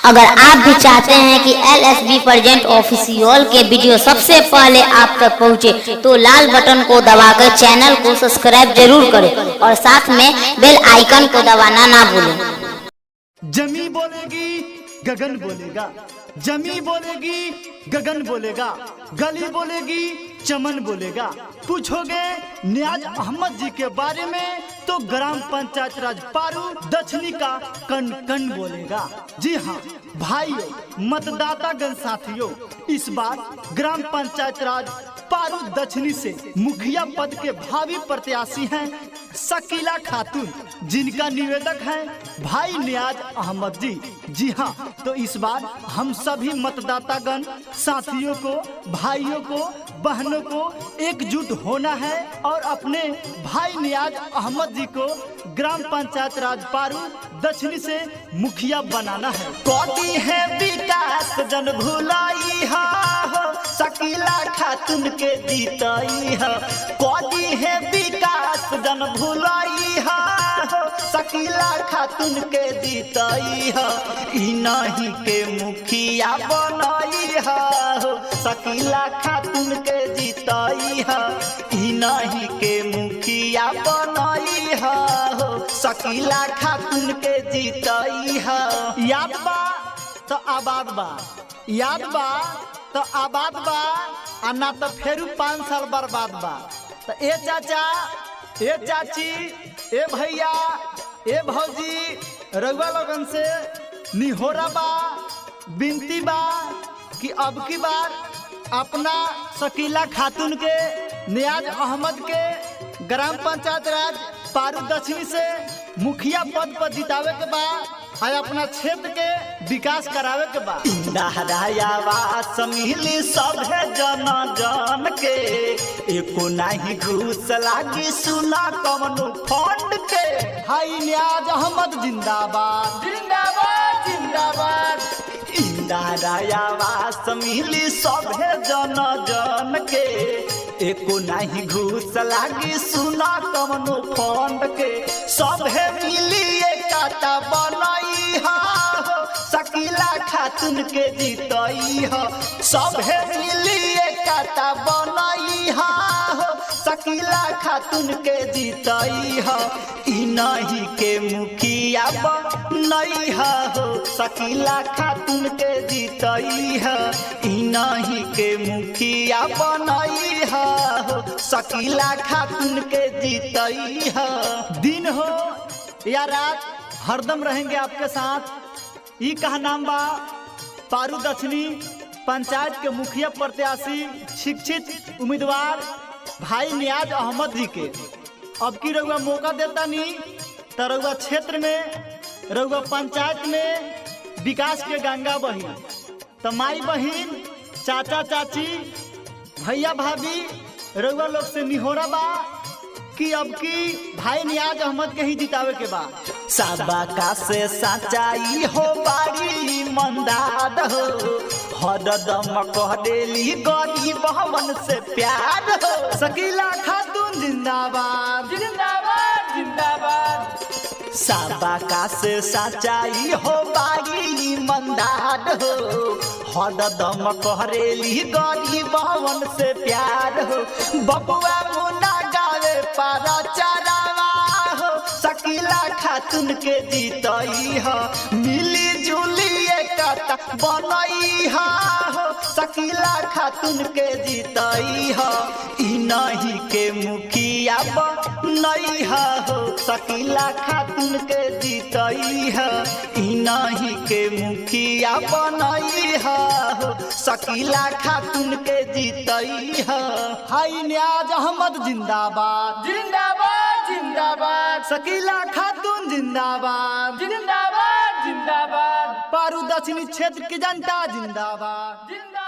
अगर आप भी चाहते हैं कि LSB प्रेजेंट ऑफिशियल के वीडियो सबसे पहले आप तक पहुंचे तो लाल बटन को दबाकर चैनल को सब्सक्राइब जरूर करें और साथ में बेल आइकन को दबाना ना भूलें। जमी बोलेगी गगन बोलेगा, जमी बोलेगी गगन बोलेगा, गली बोलेगी चमन बोलेगा। पूछोगे नियाज अहमद जी के बारे में तो ग्राम पंचायत राज पारू दक्षिणी का कण कण बोलेगा। जी हाँ भाइयों, मतदातागण साथियों, इस बार ग्राम पंचायत राज पारू दक्षिणी से मुखिया पद के भावी प्रत्याशी हैं शकीला खातून, जिनका निवेदक है भाई नियाज अहमद जी। जी हाँ, तो इस बार हम सभी मतदातागण साथियों को, भाइयों को, बहनों को एकजुट होना है और अपने भाई नियाज अहमद जी को ग्राम पंचायत राज पारू दक्षिणी से मुखिया बनाना है। कौदी है विकास जन भुलाई हो, शकीला खातून के जीतई है। कौदी है विकास जन भुलाई हो, शकीला खातून के जीतई है। इन्हीं के मुखिया बनई हो, शकीला खातून के जीतई है। इन्हीं के मुखिया बनई हो, शकीला खातून के जीतई है। याद बा तो आबाद बा, याद बा तो आबाद बा, आ ना तो फेरू 5 साल बर्बाद बा। तो ए चाचा, ए चाची, ए भैया, ए भौजी, रउआ लोगन से निहोरा बा, बिनती बा कि अब की बार अपना शकीला खातून के नियाज अहमद के ग्राम पंचायत राज पारू दक्षिणी से मुखिया पद पर जितावे के बा और अपना क्षेत्र के विकास करावे के बा। इंदारायावास मिली सभे जन जन के, एको नहीं घूस लागी सुना कवनो फंड के। भाई नियाज अहमद जिंदाबाद, जिंदाबाद, जिंदाबाद। इंदारायावास मिली सभे जन जन के, एको नहीं घूस लागी सुना कवनो फंड के। सभे मिली एकाता बनई हो, शकीला खातून के जीतई हो। सभे मिली एकाता बनई हो, शकीला खातून के जीतई हो। इन्हीं के मुखिया बनई हो, शकीला खातून के जीतई हो। इन्हीं के मुखिया बनई हो, शकीला खातून के जीतई हो। दिन हो या रात हरदम रहेंगे आपके साथ। ई कहा नाम बा पारू दक्षिणी पंचायत के मुखिया प्रत्याशी शिक्षित उम्मीदवार भाई नियाज अहमद जी के। अब की रउआ मौका देता नहीं तो रउआ क्षेत्र में, रउआ पंचायत में विकास के गंगा बही। तो माई बहिन, चाचा चाची, भैया भाभी, रउआ लोग से निहोरा बा कि अब की भाई नियाज अहमद के ही जितावे के बा। सबका से सच्चाई हो, बारी ईमानदार हो, हरदम कह देली गरीब हमन से प्यार हो। शकीला खातून जिंदाबाद, जिंदाबाद, जिंदाबाद। सबका से सच्चाई हो, बारी ईमानदार हो, हरदम कह देली गरीब हमन से प्यार हो। बबुआ मुन्ना गावे पारा चरावा हो, शकीला खातून के जीतई हो। मिली जुली एकता बनई हो, शकीला खातून के जीतई हो। इन्हीं के मुखिया बनई हो, शकीला खातून के जीतई हो। इन्हीं के मुखिया बनई हो, शकीला खातून के जीतई हो। हाई नियाज अहमद जिंदाबाद, जिंदाबाद, जिंदाबाद। शकीला खातून जिंदाबाद, जिंदाबाद, जिंदाबाद। पारू दक्षिणी क्षेत्र की जनता जिंदाबाद, जिंदाबाद।